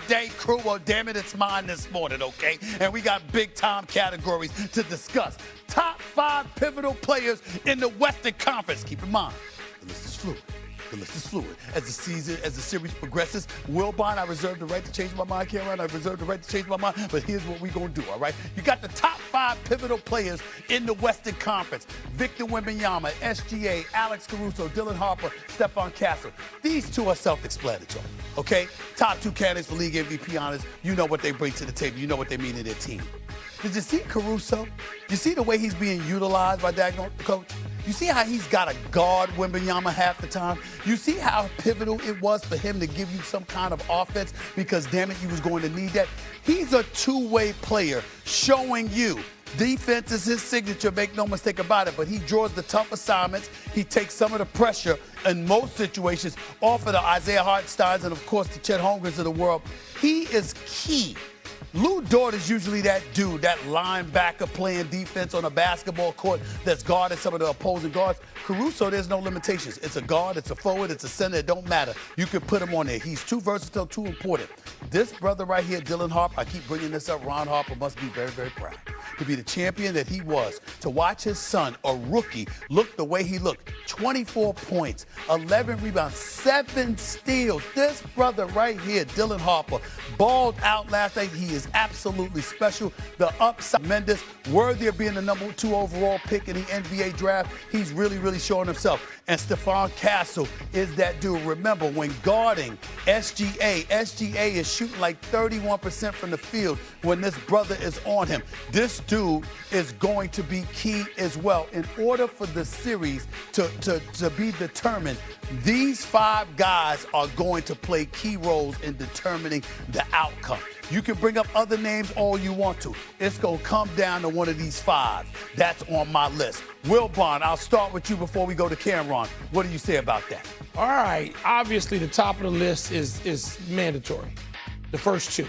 day, crew. Well, damn it, it's mine this morning, okay? And we got big-time categories to discuss. Top 5 pivotal players in the Western Conference. Keep in mind, the list is fluid. The list is fluid. As the series progresses, Wilbon, I reserve the right to change my mind, Cameron. I reserve the right to change my mind. But here's what we're going to do, all right? You got the top 5 pivotal players in the Western Conference. Victor Wembanyama, SGA, Alex Caruso, Dylan Harper, Stephon Castle. These two are self-explanatory, okay? Top 2 candidates for league MVP honors. You know what they bring to the table. You know what they mean to their team. Did you see Caruso? You see the way he's being utilized by that coach? You see how he's got to guard Wembanyama half the time? You see how pivotal it was for him to give you some kind of offense because, damn it, you was going to need that? He's a two-way player showing you defense is his signature, make no mistake about it, but he draws the tough assignments. He takes some of the pressure in most situations off of the Isaiah Hartensteins and, of course, the Chet Holmgrens of the world. He is key. Lou Dort is usually that dude, that linebacker playing defense on a basketball court that's guarding some of the opposing guards. Caruso, there's no limitations. It's a guard, it's a forward, it's a center. It don't matter. You can put him on there. He's too versatile, too important. This brother right here, Dylan Harper, I keep bringing this up. Ron Harper must be very, very proud to be the champion that he was. To watch his son, a rookie, look the way he looked. 24 points, 11 rebounds, 7 steals. This brother right here, Dylan Harper, balled out last night. He is absolutely special. The upside, tremendous, worthy of being the number 2 overall pick in the NBA draft. He's really, really showing himself. And Stephon Castle is that dude. Remember, when guarding SGA is shooting like 31% from the field when this brother is on him. This dude is going to be key as well. In order for the series to be determined, these 5 guys are going to play key roles in determining the outcome. You can bring up other names all you want to. It's going to come down to one of these 5. That's on my list. Wilbon, I'll start with you before we go to Cameron. What do you say about that? All right. Obviously, the top of the list is mandatory, the first 2.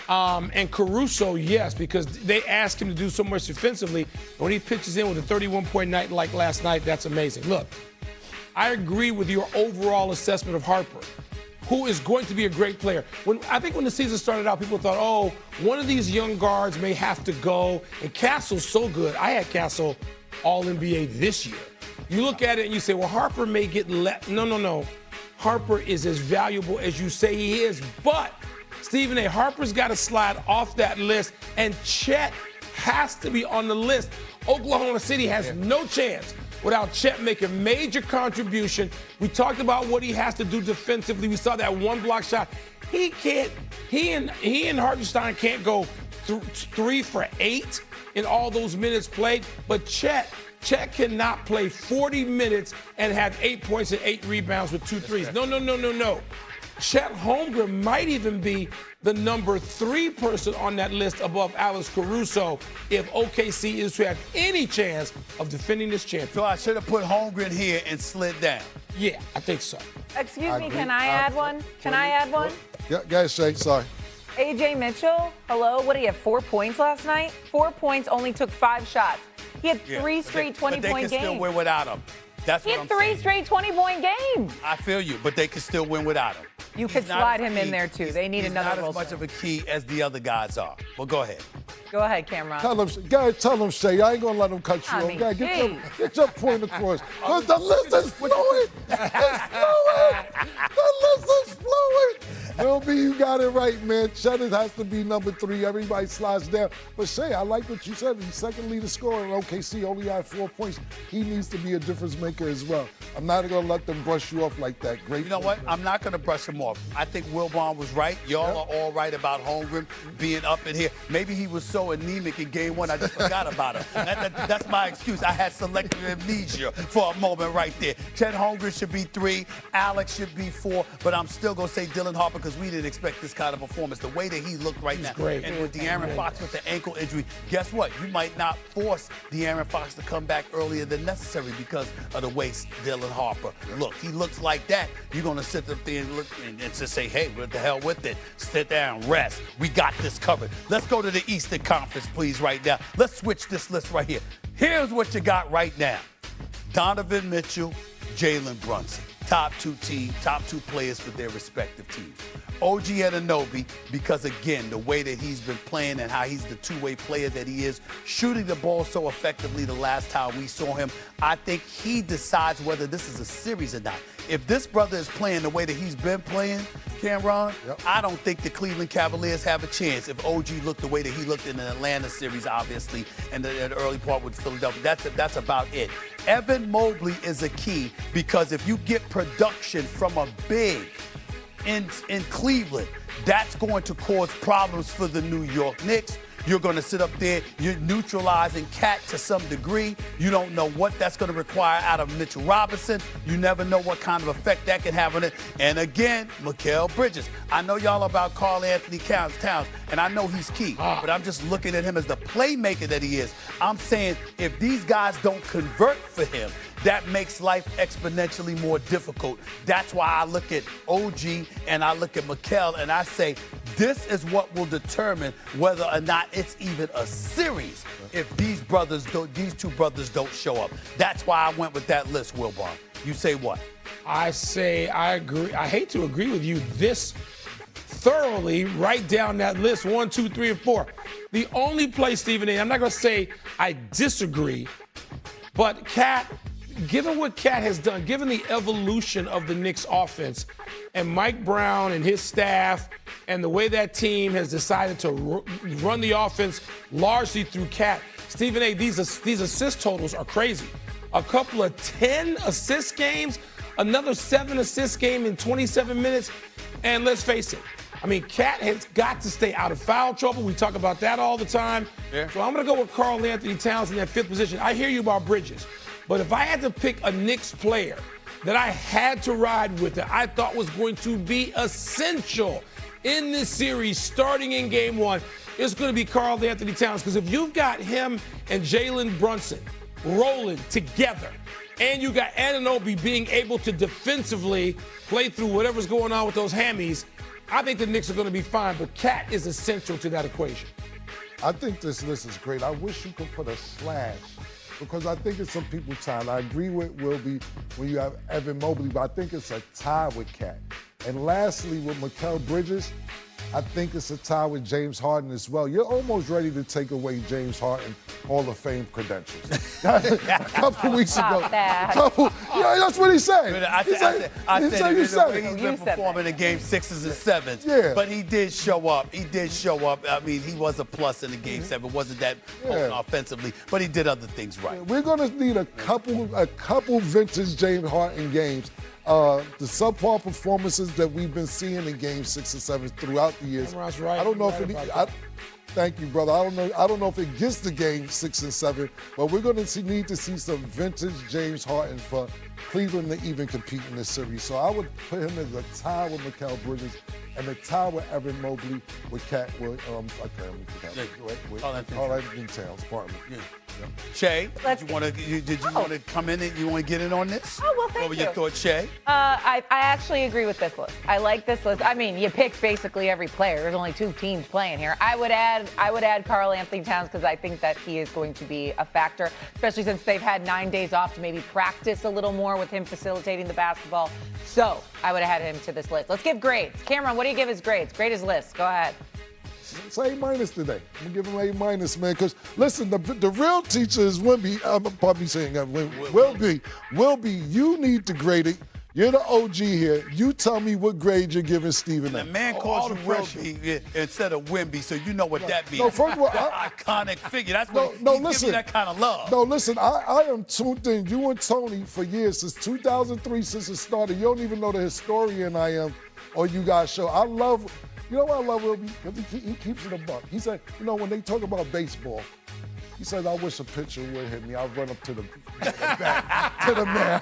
And Caruso, yes, because they ask him to do so much defensively. When he pitches in with a 31-point night like last night, that's amazing. Look, I agree with your overall assessment of Harper, who is going to be a great player. I think when the season started out, people thought, oh, one of these young guards may have to go. And Castle's so good. I had Castle All-NBA this year. You look at it and you say, well, Harper may get left. No. Harper is as valuable as you say he is. But, Stephen A., Harper's got to slide off that list, and Chet has to be on the list. Oklahoma City has no chance without Chet making major contribution. We talked about what he has to do defensively. We saw that one block shot. He and Hartenstein can't go 3 for 8 in all those minutes played. But Chet cannot play 40 minutes and have 8 points and 8 rebounds with 2 threes. No. Chet Holmgren might even be the number 3 person on that list above Alex Caruso if OKC is to have any chance of defending this championship. So I should have put Holmgren here and slid down. Yeah, I think so. Excuse me, can I add one? Can I add one? Yeah, guys, Shay, sorry. AJ Mitchell, hello, what did he have, 4 points last night? 4 points, only took 5 shots. He had 3 straight 20-point games. But they can still win without him. That's he what had I'm 3 saying. straight 20-point games. I feel you, but they can still win without him. You could slide him in there, too. They need another He's not as much of a key as the other guys are. Well, go ahead. Go ahead, Cameron. Tell him, Shay. I ain't going to let him cut you off. Guys, get your point across. Because the list is fluid. It's fluid. The list is fluid. LB, you got it right, man. Chet has to be number 3. Everybody slides down. But Shay, I like what you said. He's second leading scorer in OKC, only had 4 points. He needs to be a difference maker as well. I'm not going to let them brush you off like that. Great. You know what? I'm not going to brush him off. I think Wilbon was right. Y'all are all right about Holmgren being up in here. Maybe he was so anemic in game 1, I just forgot about him. That's my excuse. I had selective amnesia for a moment right there. Chet Holmgren should be 3. Alex should be 4. But I'm still going to say Dylan Harper because we didn't expect this kind of performance. The way that he looked right now. Great. And with De'Aaron Fox with the ankle injury, guess what? You might not force De'Aaron Fox to come back earlier than necessary because of the way Dylan Harper looked. He looks like that. You're going to sit up there and look and just say, hey, what the hell with it? Sit down, rest. We got this covered. Let's go to the Eastern Conference, please, right now. Let's switch this list right here. Here's what you got right now. Donovan Mitchell, Jalen Brunson. top two players for their respective teams. OG Anunoby, because again, the way that he's been playing and how he's the two-way player that he is, shooting the ball so effectively the last time we saw him, I think he decides whether this is a series or not. If this brother is playing the way that he's been playing, Cameron, I don't think the Cleveland Cavaliers have a chance if OG looked the way that he looked in the Atlanta series, obviously, and the early part with Philadelphia. That's about it. Evan Mobley is a key because if you get production from a big in Cleveland, that's going to cause problems for the New York Knicks. You're going to sit up there, you're neutralizing Cat to some degree. You don't know what that's going to require out of Mitchell Robinson. You never know what kind of effect that can have on it. And again, Mikal Bridges. I know y'all about Karl Anthony Towns, and I know he's key, but I'm just looking at him as the playmaker that he is. I'm saying if these guys don't convert for him, that makes life exponentially more difficult. That's why I look at OG and I look at Mikal and I say, this is what will determine whether or not it's even a series if these two brothers don't show up. That's why I went with that list, Wilbon. You say what? I say I agree. I hate to agree with you this thoroughly. Write down that list, 1, 2, 3, and 4. The only place, Stephen A., I'm not going to say I disagree, but Cat, given what Cat has done, given the evolution of the Knicks offense and Mike Brown and his staff and the way that team has decided to run the offense largely through Cat, Stephen A., these assist totals are crazy. A couple of 10 assist games, another 7 assist game in 27 minutes, and let's face it, I mean, Cat has got to stay out of foul trouble. We talk about that all the time. Yeah. So I'm going to go with Karl Anthony Towns in that 5th position. I hear you about Bridges. But if I had to pick a Knicks player that I had to ride with, that I thought was going to be essential in this series starting in game 1, it's going to be Karl Anthony Towns. Because if you've got him and Jalen Brunson rolling together, and you got Anunoby being able to defensively play through whatever's going on with those hammies, I think the Knicks are going to be fine. But Cat is essential to that equation. I think this list is great. I wish you could put a slash, because I think it's some people's time. I agree with Wilby when you have Evan Mobley, but I think it's a tie with Cat. And lastly, with Mikal Bridges, I think it's a tie with James Harden as well. You're almost ready to take away James Harden Hall of Fame credentials. A couple weeks ago. That's what he said. I said he's been performing in game 6s and 7s. Yeah. But he did show up. I mean, he was a plus in the game 7. Wasn't that offensively, but he did other things right. We're going to need a couple vintage James Harden games. The subpar performances that we've been seeing in game 6 and 7 throughout the years. Right. I don't know thank you, brother. I don't know if it gets to game 6 and 7, but we're going to need to see some vintage James Harden for Cleveland to even compete in this series. So I would put him as a tie with Mikal Bridges and a tie with Evan Mobley with Cat. Karl Anthony Towns. Pardon me. Yeah. Shay, did you want to come in and you want to get in on this? Oh, well, thank you. What were your thoughts, Shay? I actually agree with this list. I like this list. I mean, you pick basically every player. There's only 2 teams playing here. I would add Karl Anthony Towns because I think that he is going to be a factor, especially since they've had 9 days off to maybe practice a little more with him facilitating the basketball. So I would have had him to this list. Let's give grades. Cameron, what do you give his grades? Grade his list. Go ahead. It's A- today. I'm going to give him A-, man, because, listen, the real teacher is Wemby. I'm probably saying that. Wilby, you need to grade it. You're the OG here. You tell me what grade you're giving Stephen A. The man calls you Wilby instead of Wemby, so you know what that means. No, first of all, iconic figure. That's what listen, gives you that kind of love. No, listen, I am tuned in. You and Tony for years, since 2003, since it started. You don't even know the historian I am on you guys' show. You know what I love Wilby? He keeps it a buck. He said, when they talk about baseball, he says, I wish a pitcher would hit me. I'll run up to the man.